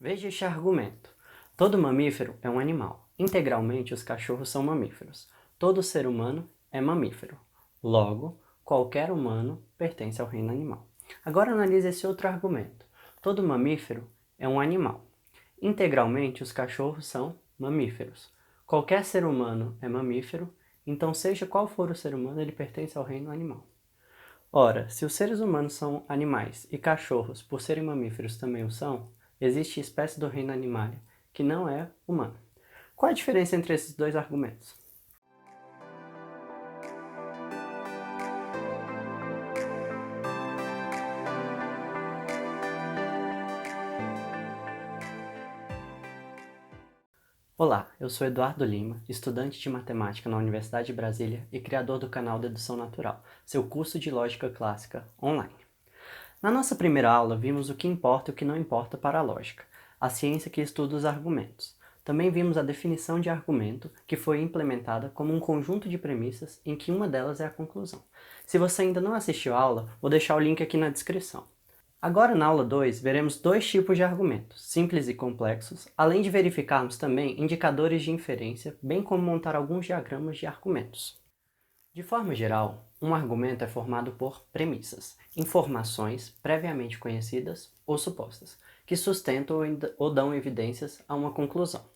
Veja este argumento. Todo mamífero é um animal. Integralmente, os cachorros são mamíferos. Todo ser humano é mamífero. Logo, qualquer humano pertence ao reino animal. Agora analise esse outro argumento. Todo mamífero é um animal. Integralmente, os cachorros são mamíferos. Qualquer ser humano é mamífero, então seja qual for o ser humano, ele pertence ao reino animal. Ora, se os seres humanos são animais e cachorros, por serem mamíferos, também o são, existe espécie do reino animalia que não é humana. Qual a diferença entre esses dois argumentos? Olá, eu sou Eduardo Lima, estudante de matemática na Universidade de Brasília e criador do canal Dedução Natural, seu curso de lógica clássica online. Na nossa primeira aula, vimos o que importa e o que não importa para a lógica, a ciência que estuda os argumentos. Também vimos a definição de argumento, que foi implementada como um conjunto de premissas em que uma delas é a conclusão. Se você ainda não assistiu a aula, vou deixar o link aqui na descrição. Agora, na aula 2, veremos dois tipos de argumentos, simples e complexos, além de verificarmos também indicadores de inferência, bem como montar alguns diagramas de argumentos. De forma geral, um argumento é formado por premissas, informações previamente conhecidas ou supostas, que sustentam ou dão evidências a uma conclusão.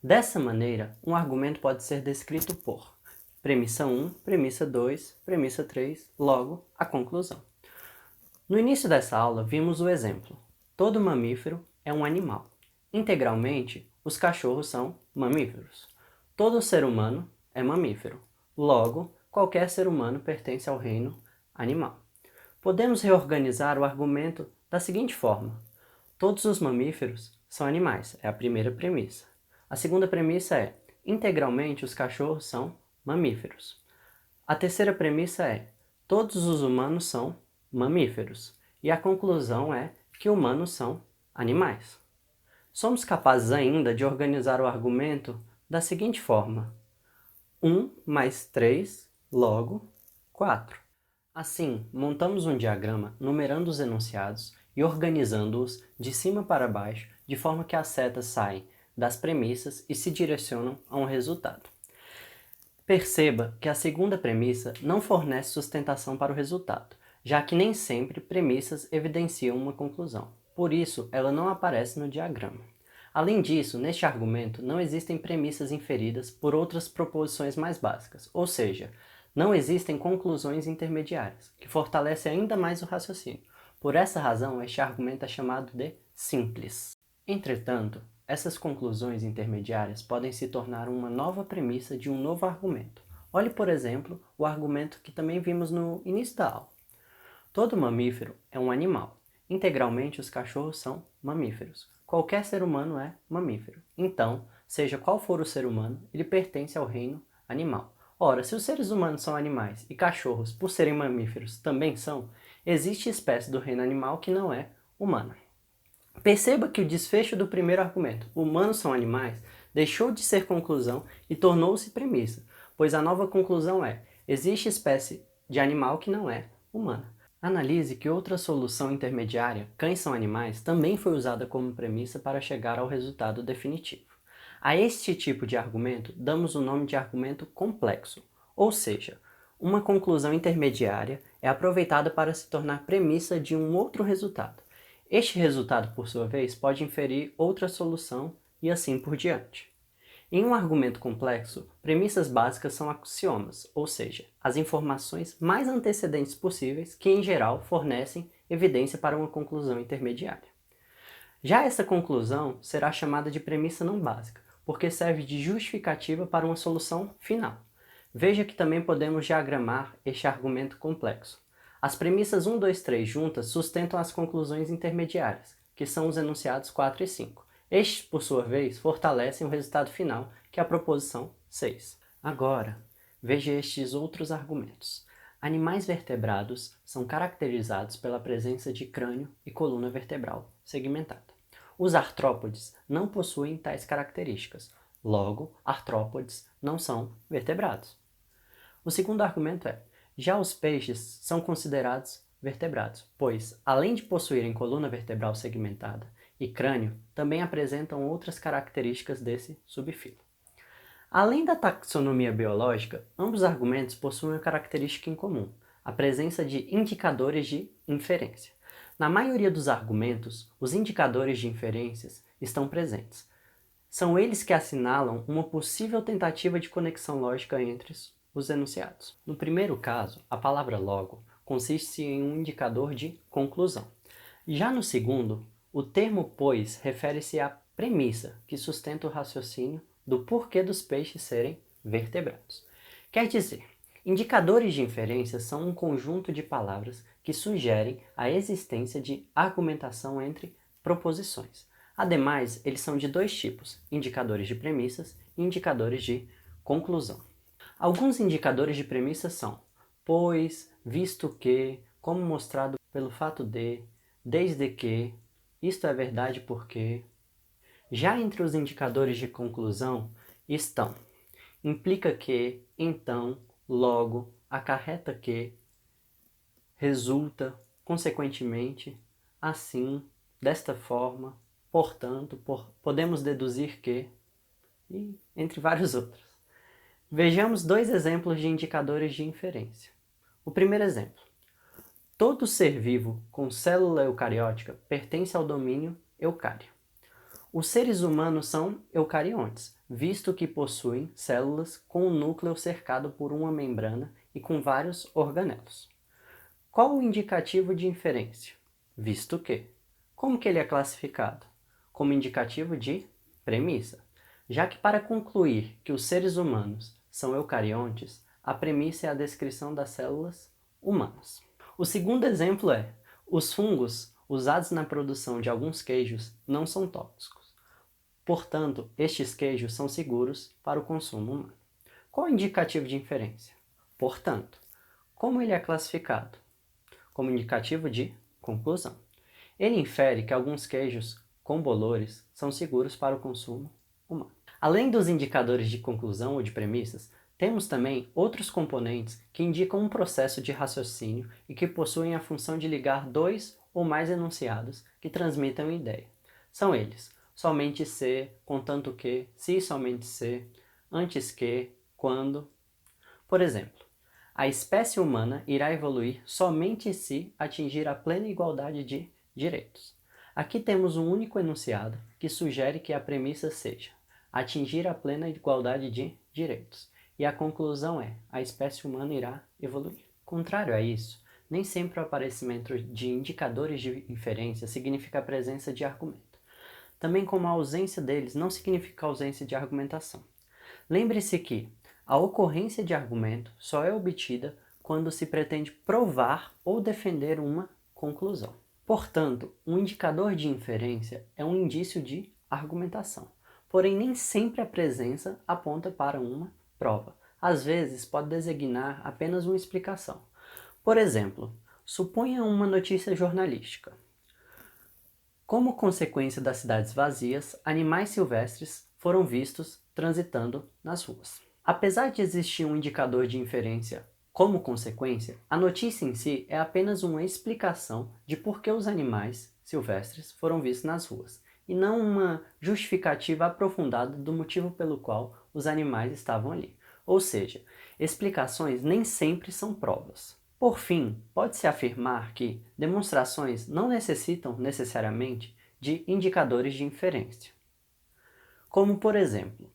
Dessa maneira, um argumento pode ser descrito por premissa 1, premissa 2, premissa 3, logo, a conclusão. No início dessa aula, vimos o exemplo. Todo mamífero é um animal. Integralmente, os cachorros são mamíferos. Todo ser humano é mamífero. Logo, qualquer ser humano pertence ao reino animal. Podemos reorganizar o argumento da seguinte forma. Todos os mamíferos são animais, é a primeira premissa. A segunda premissa é, integralmente os cachorros são mamíferos. A terceira premissa é, todos os humanos são mamíferos. E a conclusão é que humanos são animais. Somos capazes ainda de organizar o argumento da seguinte forma. 1 mais 3, logo 4. Assim, montamos um diagrama numerando os enunciados e organizando-os de cima para baixo, de forma que as setas saem das premissas e se direcionam a um resultado. Perceba que a segunda premissa não fornece sustentação para o resultado, já que nem sempre premissas evidenciam uma conclusão. Por isso, ela não aparece no diagrama. Além disso, neste argumento não existem premissas inferidas por outras proposições mais básicas, ou seja, não existem conclusões intermediárias, que fortalecem ainda mais o raciocínio. Por essa razão, este argumento é chamado de simples. Entretanto, essas conclusões intermediárias podem se tornar uma nova premissa de um novo argumento. Olhe, por exemplo, o argumento que também vimos no início da aula. Todo mamífero é um animal. Integralmente, os cachorros são mamíferos. Qualquer ser humano é mamífero. Então, seja qual for o ser humano, ele pertence ao reino animal. Ora, se os seres humanos são animais e cachorros, por serem mamíferos, também são, existe espécie do reino animal que não é humana. Perceba que o desfecho do primeiro argumento, humanos são animais, deixou de ser conclusão e tornou-se premissa, pois a nova conclusão é, existe espécie de animal que não é humana. Analise que outra solução intermediária, cães são animais, também foi usada como premissa para chegar ao resultado definitivo. A este tipo de argumento damos o nome de argumento complexo, ou seja, uma conclusão intermediária é aproveitada para se tornar premissa de um outro resultado. Este resultado, por sua vez, pode inferir outra solução e assim por diante. Em um argumento complexo, premissas básicas são axiomas, ou seja, as informações mais antecedentes possíveis que, em geral, fornecem evidência para uma conclusão intermediária. Já essa conclusão será chamada de premissa não básica, porque serve de justificativa para uma solução final. Veja que também podemos diagramar este argumento complexo. As premissas 1, 2, 3 juntas sustentam as conclusões intermediárias, que são os enunciados 4 e 5. Estes, por sua vez, fortalecem o resultado final, que é a proposição 6. Agora, veja estes outros argumentos. Animais vertebrados são caracterizados pela presença de crânio e coluna vertebral segmentada. Os artrópodes não possuem tais características, logo, artrópodes não são vertebrados. O segundo argumento é, já os peixes são considerados vertebrados, pois, além de possuírem coluna vertebral segmentada e crânio também apresentam outras características desse subfilo. Além da taxonomia biológica, ambos argumentos possuem uma característica em comum, a presença de indicadores de inferência. Na maioria dos argumentos, os indicadores de inferências estão presentes. São eles que assinalam uma possível tentativa de conexão lógica entre os enunciados. No primeiro caso, a palavra logo consiste em um indicador de conclusão. Já no segundo, o termo pois refere-se à premissa que sustenta o raciocínio do porquê dos peixes serem vertebrados. Quer dizer, indicadores de inferência são um conjunto de palavras que sugerem a existência de argumentação entre proposições. Ademais, eles são de dois tipos, indicadores de premissas e indicadores de conclusão. Alguns indicadores de premissas são pois, visto que, como mostrado pelo fato de, desde que, isto é verdade porque. Já entre os indicadores de conclusão estão implica que, então, logo, acarreta que, resulta, consequentemente, assim, desta forma, portanto, podemos deduzir que, e entre vários outros. Vejamos dois exemplos de indicadores de inferência. O primeiro exemplo. Todo ser vivo com célula eucariótica pertence ao domínio eucário. Os seres humanos são eucariontes, visto que possuem células com o núcleo cercado por uma membrana e com vários organelos. Qual o indicativo de inferência? Visto que. Como que ele é classificado? Como indicativo de premissa, já que para concluir que os seres humanos são eucariontes, a premissa é a descrição das células humanas. O segundo exemplo é: os fungos usados na produção de alguns queijos não são tóxicos. Portanto, estes queijos são seguros para o consumo humano. Qual é o indicativo de inferência? Portanto, como ele é classificado? Como indicativo de conclusão. Ele infere que alguns queijos com bolores são seguros para o consumo humano. Além dos indicadores de conclusão ou de premissas, temos também outros componentes que indicam um processo de raciocínio e que possuem a função de ligar dois ou mais enunciados que transmitem uma ideia. São eles: somente se, contanto que, se somente se, antes que, quando. Por exemplo, a espécie humana irá evoluir somente se atingir a plena igualdade de direitos. Aqui temos um único enunciado que sugere que a premissa seja atingir a plena igualdade de direitos. E a conclusão é: a espécie humana irá evoluir. Contrário a isso, nem sempre o aparecimento de indicadores de inferência significa a presença de argumento. Também como a ausência deles não significa ausência de argumentação. Lembre-se que a ocorrência de argumento só é obtida quando se pretende provar ou defender uma conclusão. Portanto, um indicador de inferência é um indício de argumentação. Porém, nem sempre a presença aponta para uma prova. Às vezes, pode designar apenas uma explicação. Por exemplo, suponha uma notícia jornalística. Como consequência das cidades vazias, animais silvestres foram vistos transitando nas ruas. Apesar de existir um indicador de inferência como consequência, a notícia em si é apenas uma explicação de por que os animais silvestres foram vistos nas ruas, e não uma justificativa aprofundada do motivo pelo qual os animais estavam ali. Ou seja, explicações nem sempre são provas. Por fim, pode-se afirmar que demonstrações não necessitam necessariamente de indicadores de inferência. Como, por exemplo,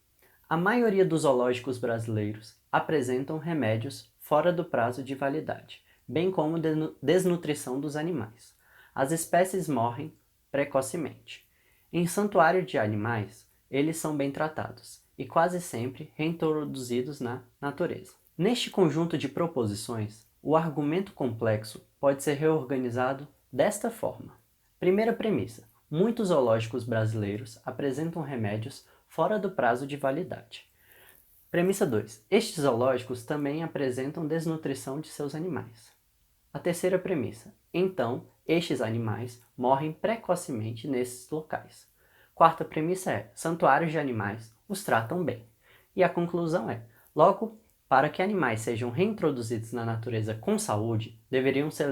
a maioria dos zoológicos brasileiros apresentam remédios fora do prazo de validade, bem como desnutrição dos animais. As espécies morrem precocemente. Em santuário de animais, eles são bem tratados e quase sempre reintroduzidos na natureza. Neste conjunto de proposições, o argumento complexo pode ser reorganizado desta forma. Primeira premissa: muitos zoológicos brasileiros apresentam remédios fora do prazo de validade. Premissa 2. Estes zoológicos também apresentam desnutrição de seus animais. A terceira premissa: então, estes animais morrem precocemente nesses locais. Quarta premissa é: santuários de animais os tratam bem. E a conclusão é: logo, para que animais sejam reintroduzidos na natureza com saúde, deveriam ser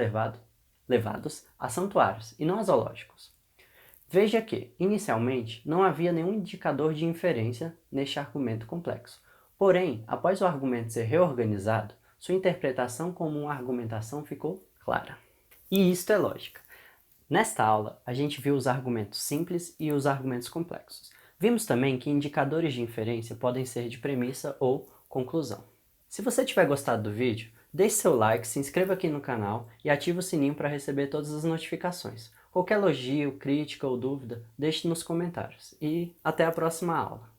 levados a santuários e não a zoológicos. Veja que, inicialmente, não havia nenhum indicador de inferência neste argumento complexo. Porém, após o argumento ser reorganizado, sua interpretação como uma argumentação ficou clara. E isto é lógica. Nesta aula, a gente viu os argumentos simples e os argumentos complexos. Vimos também que indicadores de inferência podem ser de premissa ou conclusão. Se você tiver gostado do vídeo, deixe seu like, se inscreva aqui no canal e ative o sininho para receber todas as notificações. Qualquer elogio, crítica ou dúvida, deixe nos comentários. E até a próxima aula!